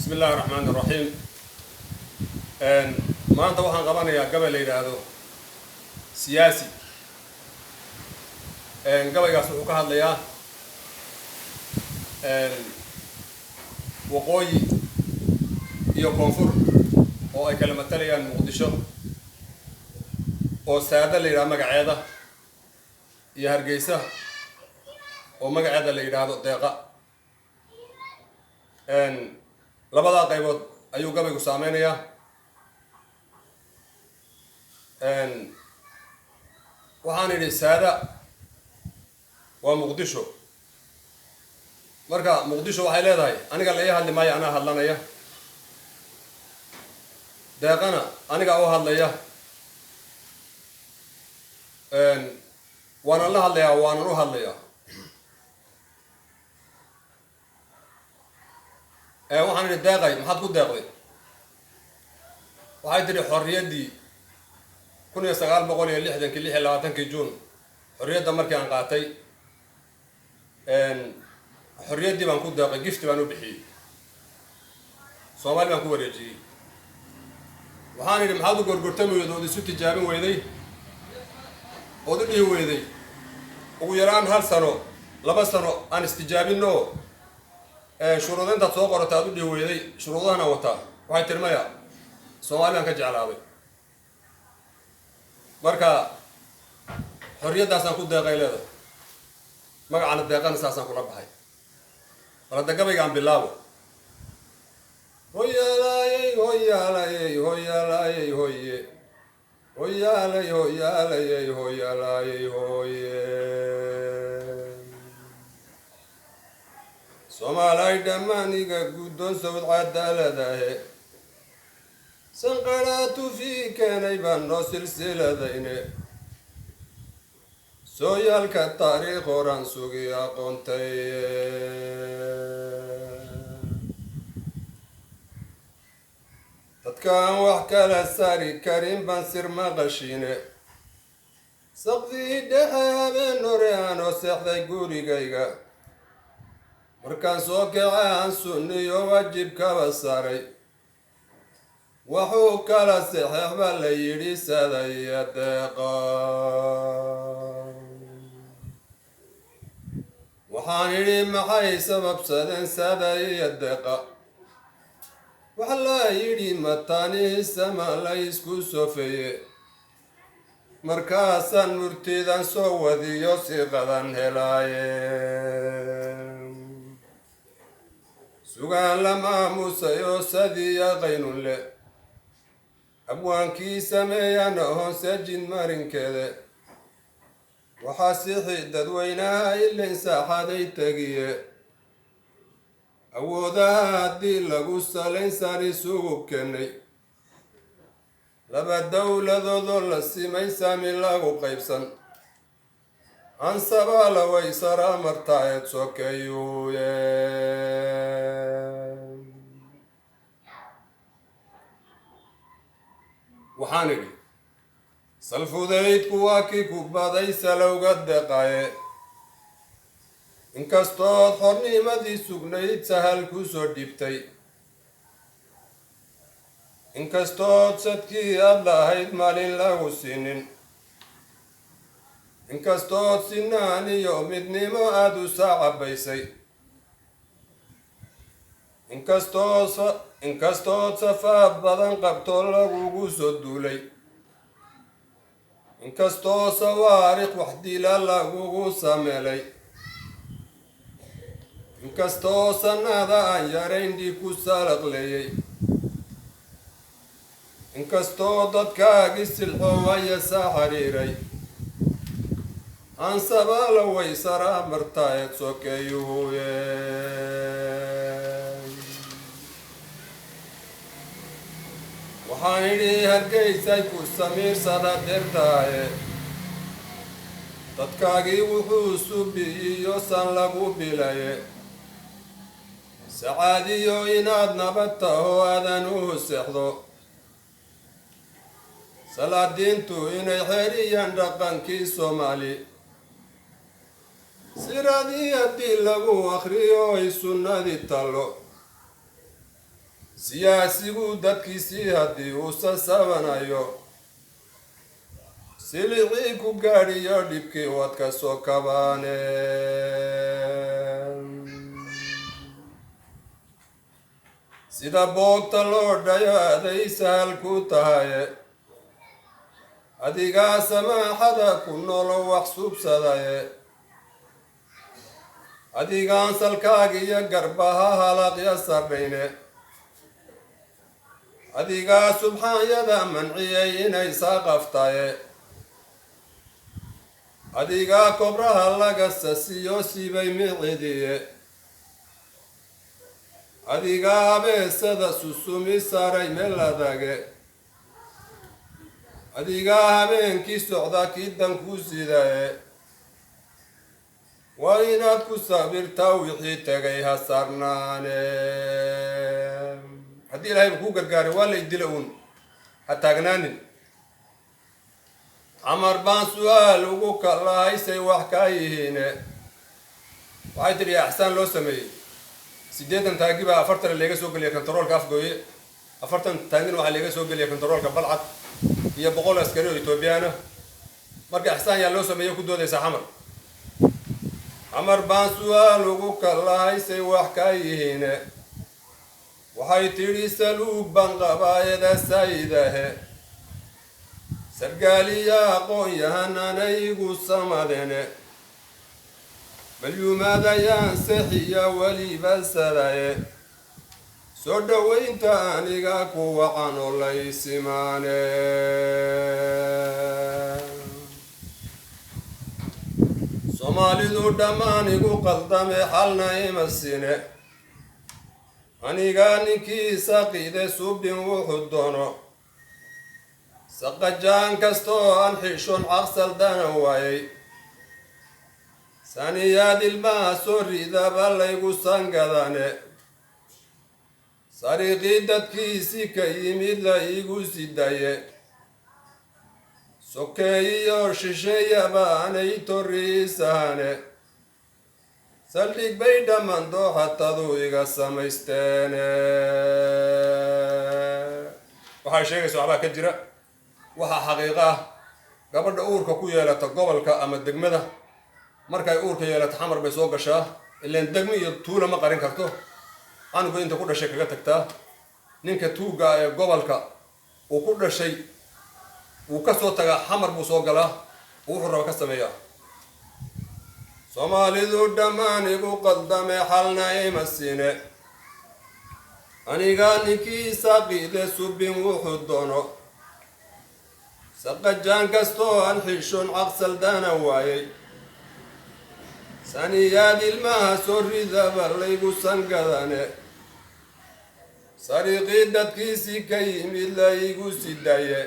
بسم الله الرحمن الرحيم. ما أنت وحنا قبلنا قبل هذا سياسي. قبل يسوع كهذا يا وقوي يكونفور أو أي كلمة تانية مقدشة أو سادة اللي رام قاعدة يهرجيسة أو ما قاعدة اللي هذا الدقة labada qaybood ayuu gabaygu saameynayaa waxaan idhi saada waa muqdisho marka muqdisho waxay leedahay aniga la ii hadli maayo anaa hadlanaya deeqana aniga u hadlaya waanan la hadlayaa waanan u hadlayaa waxaan idhi deeqay maxaad ku deeqday waxay tidhi xorriyaddii 1960 juun xorriyadda markii aan qaatay xorriyaddii baan ku deeqay gifti baan u bixiyey soomaali baan ku wareejiyey waxaan idhi maxaad u gorgortami weyday ood isu tijaabin weyday ood u dhihi weyday ugu yaraan 1 sano 2 sano aan istijaabinno shuruudo intaad soo qorata aad u dhihi weyday shuruudahana wataa waxay tiri maya Soomaaliyan ka jeclaaday marka xorriyadaasaan ku deeqay leedahay magacana deeqana saasaan kula baxay marada gabaygaan bilaabo hoyaalay hoyaalay hoyaalay hoye hoyaalay hoyaalay hoyaalay hoye Somalay dhammaaniga guddoon sawd cadaaladahe sanqaraatu fii keenay baan noo silsiladayne sooyaalka taariikh horan sugi aqoontay dadkaan wax kala saari karin baan sir maqashiine saqdii dhexe habeen hore aanoo seexday gurigayga markaan soo kacay aan sunniyo waajibkaba saaray wuxuu kala saxeex baa la yidhi sadaya deeqa waxaan idhi maxay sababsadeen sadaya deeqa waxa la yidhi mataanihi sama la isku sofeeye markaasaan murtidan soo wadiyo si qadan helaaye sugaan la maamusayo sadiya qaynunle abwaankii sameeyana hoose jid marinkeede waxaa sixi dadweynaha ilayn saaxaday tegiye awoodaha haddii lagu salaynsan isugu keenay laba dowladoodoo la simay saami lagu qaybsan ansabala way sara martaayeed sokeeyuuye waxaan idhi salfudaydku waa kii ku baday salowga deqaye inkastood xornimadii sugnayd sahal ku soo dhibtay inkastood sadkii aad lahayd maalin lagu siinin inkastood sinaan iyo midnimo aad u saacabaysay inkastood safaad badan qabtoo lagugu soo duulay inkastoo sawaariq wax dila lagugu sameelay inkastoo sannada aan yarayn dhiig ku salaqleeyey inkastoo dadkaagii silxoowaya saa xiriiray ansabala way sara martaayeed sokeeyuuye waxaan idhi hargeysay ku samiirsada dertaaye dadkaagii wuxuu subiyiyo san lagu bilaye sacaadiyo inaad nabad taho aadan u seexdo salaadiintu inay xeriyaan dhaqankii Soomaali siradii haddii lagu akhriyo ay sunnadii tallo siyaasigu dadkiisii haddii uu sasabanayo silicii ku gaadhiyo dhibkii waad ka soo kabaane sida boogta loo dhayo aday sahal ku tahaye adigaa samaaxada ku noolo wax subsadaye adigaan salkaagiyo garbaha halaqya sarrayne adigaa subxaanyada manciyay inay saaqaftaye adigaa kobraha laga sasiyo siibay micidiye adigaa abeesada susumi saray meel adage adigaa habeenkii socda kii dan ku sidaye waa inaad ku sabirtaa wixii tegay ha sarnaane haddii ilaahay kuu gargaaray waa la idila uun ha taagnaanin camar baan su-aal ugu kalahaysay wax kaa yihiine waxay tidhi axsaan loo sameeyey 80 taagi baa 40 laga soo geliya kontaroolka afgooye 40 taagin waxaa laga soo geliya kontaroolka balcad iyo 100 askari oo Ethiopiana marka axsaan yaa loo sameeyey ku doodaysa camar baan su-aal ugu kalahaysay wax kaa yihiine waxay tidhi saluug baan qabaayada saydahe sargaaliya aqoon-yahananaygu samadene balyuumaadayaan sexiya weliba sadaye soo dhowaynta aniga ku wacan oo laysimaane soomaalidu dhammaan igu qaldame xalna ima sine aniga ninkii saqiide subin wuxuu doono saqajaan kastoo aan xishon caqsaldana waayay saniyaad ilmaha soo ridaba laygu sangadane sariiqii dadkiisii ka yimid la iigu sidaye sokeeyiyo shisheeyaba aanay torriisahane saldhig bay dhammaan dooxatadu iga samaysteene waxay sheegaysa waxbaa ka jira waxaa xaqiiqa ah gabadha uurka ku yeelata gobolka ama degmada markay uurka yeelato xamar bay soo gashaa ilaan degmo iyo tuula ma qarin karto canuga inta ku dhashay kaga tagtaa ninka tuuga ee gobolka uu ku dhashay wuu ka soo tagaa xamar buu soo galaa wuxuu raba ka sameeyaa soomaalidu dhammaan igu qaldame xalna ima sine aniga ninkii saqiide subin wuxuu doono saqajaan kastoo aan xishon caqsaldana waayay saniyaad ilmaha soo ridaba laygu sangadane sariiqii dadkiisii ka yimid la iigu sidaye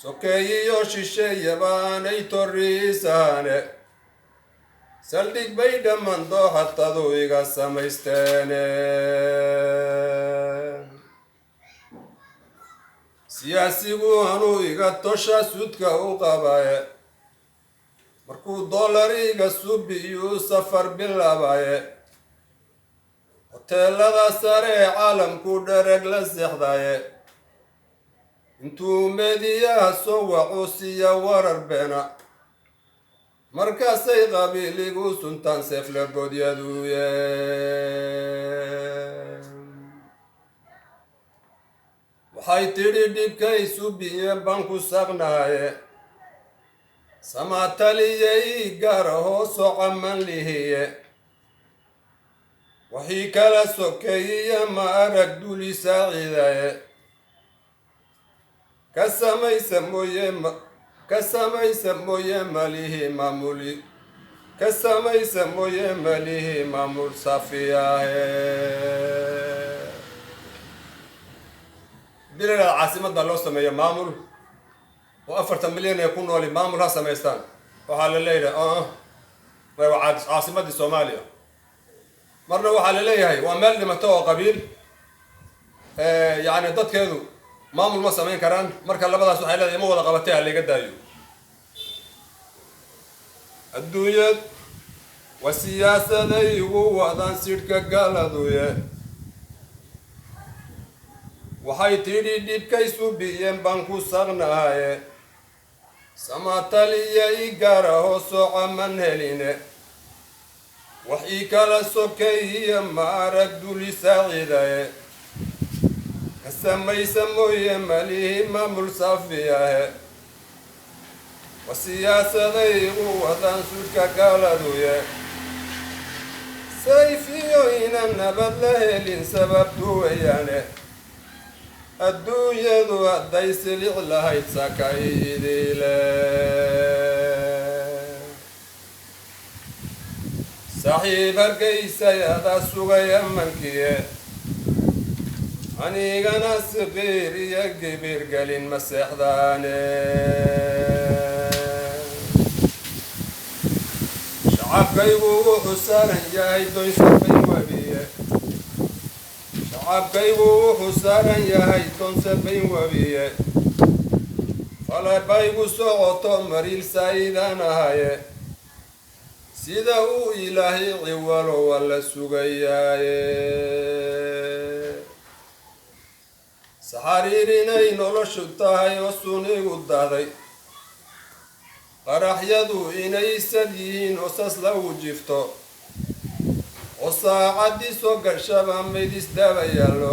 sokeeyiyo shisheeyaba aanay torriisahane saldhig bay dhammaan dooxatadu iga samaysteene siyaasigu anuu iga tosha sudka u qabaye markuu doolariga subiyuu safar bilaabaye hoteelada sare caalamku dhereg la seexdaye intuu meediyaha soo wacu siiya warar beena markaasay qabiiligu suntaan seefle boodyaduye waxay tidhi dhibkay subiye baan ku saqnahaye samataliyay gaarahoo socaman lihiye wixii kala sokeeyiya ma arag duli saacidaye ka samaysa mooye malihi maamuli ka samaysa mooye malihi maamul safiyahe bilada caasimada loo sameeyo maamul oo 40 milyan ee ku nool maamul ha samaystaan waxaa la leeyahay waa caasimadii Soomaaliya marna waxaa la leeyahay waa meel dhimato oo qabiil yani dadkeedu maamul ma samayn karaan marka labadaas waxay leedahay ma wada qabatay hal laga daayo adduunyad wa siyaasaday ugu wadaan sidka galaduye waxay tidhi dhibkaysu biyeen baan ku saqnaaye samataliya i gaara hoosoca man heline wax ii kala sokeeyiya ma arag duli saaciidaye ka samaysa mooye malihi maamul saafiyahe wa siyaasaday igu wadaan sudhka gaaladuye sayfiyo ina nabad la helin sababtu weeyaane adduunyadu hadday silic lahayd sakaydiile saaxiib hargaysay adaa sugay amankiye anigana siqiir iyo gibir gelin ma seexdaane shacabkaygu wuxuu saaran yahay doynsabay webiye shacabkaygu wuxuu saaran yahay doonsabayn webiye falabaygu socoto mariil saa'idaan ahaye sida uu ilaahay ciwalo waa la sugayaaye saxariir inay noloshu tahay oo sunigu dahday qaraxyadu inay sad yihiin oo sas lagu jifto oo saacaddii soo gashaba mayd isdaba yaallo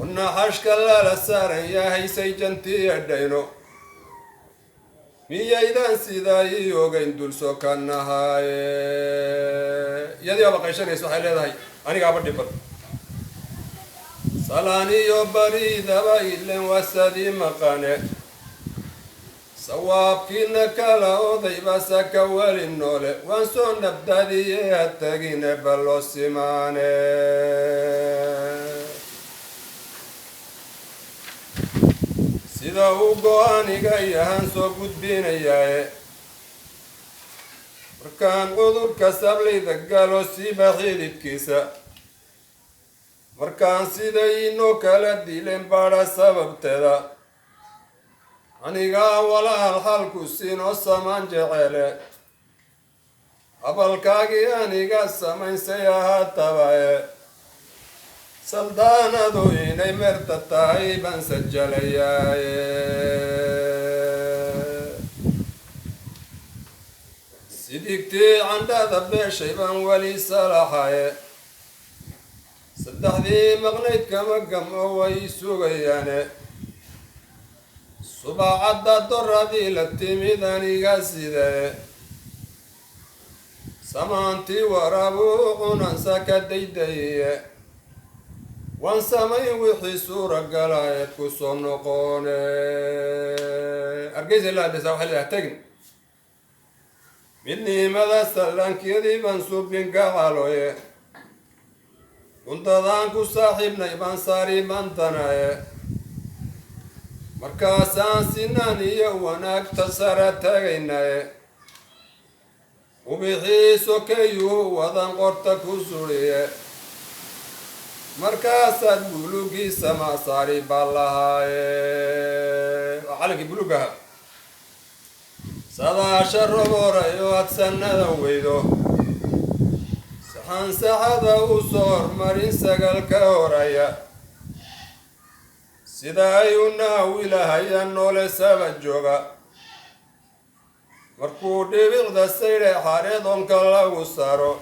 oo naxashka lala saaran yahay say jantiya dhayno miyaydan sidaa ii ogayn dul sokannahaaye iyadii aba qayshanaysa waxay leedahay anigaaba dhiban salaan iyo baridaba ilen wasadii maqane sawaabkiina kala odayba saka weli noole waan soo nabdadiye ha tagine ballo simaane sida uu go-aaniga yahaan soo gudbinayaaye markaan cudurka sablayda galo siiba xididkiisa markaan siday inoo kala dileen baadha sababteeda anigaa walaal halku siinoo samaan jecele habalkaagii aniga samaysay ahaatabaye saldaanadu inay meerta tahay baan sajalayaaye sidigtii candhada beeshay baan weli salaxaye saddexdii maqnayd kama gamo way sugayaane subacadda doradii la timid aniga sidee samaantii waraabuu cunansa ka daydayiye waan samayn wixii suuragalaeed ku soo noqone hargeysa la hadlaysaa waxay leedahay tagin midnimada sallaankeedii baan subin gacaloye cuntadaan ku saaxiibnay baan saari bantanaye markaasaan sinaan iyo wanaagta sara tagaynaye ubixii sokeeyuu wadan qorta ku suriye markaasaad bulugii sama saari baa lahaaye waa calankii bulugaha sadaasha roborayo aad sannada weydo saxansaxada u soo hormarin sagalka horaya sida ay u naawilahayaan noole saba jooga markuu dhibicda saydhe xareedonka lagu saro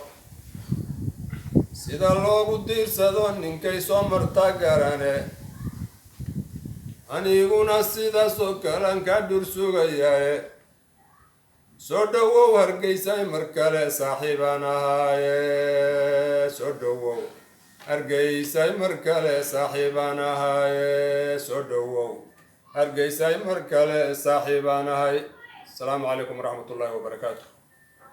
sida loogu diirsado ninkay soo marta garane aniguna sidaasoo kalan ka dhur sugayaaye soo dhowow hargeysay mar kale saaxiibaan ahaaye soo dhowow hargeysay mar kale saaxiibaan ahaaye soo dhowow hargeysay mar kale saaxiibaan ahay asalaamu calaykum waraxmat ullaahi wabarakaatu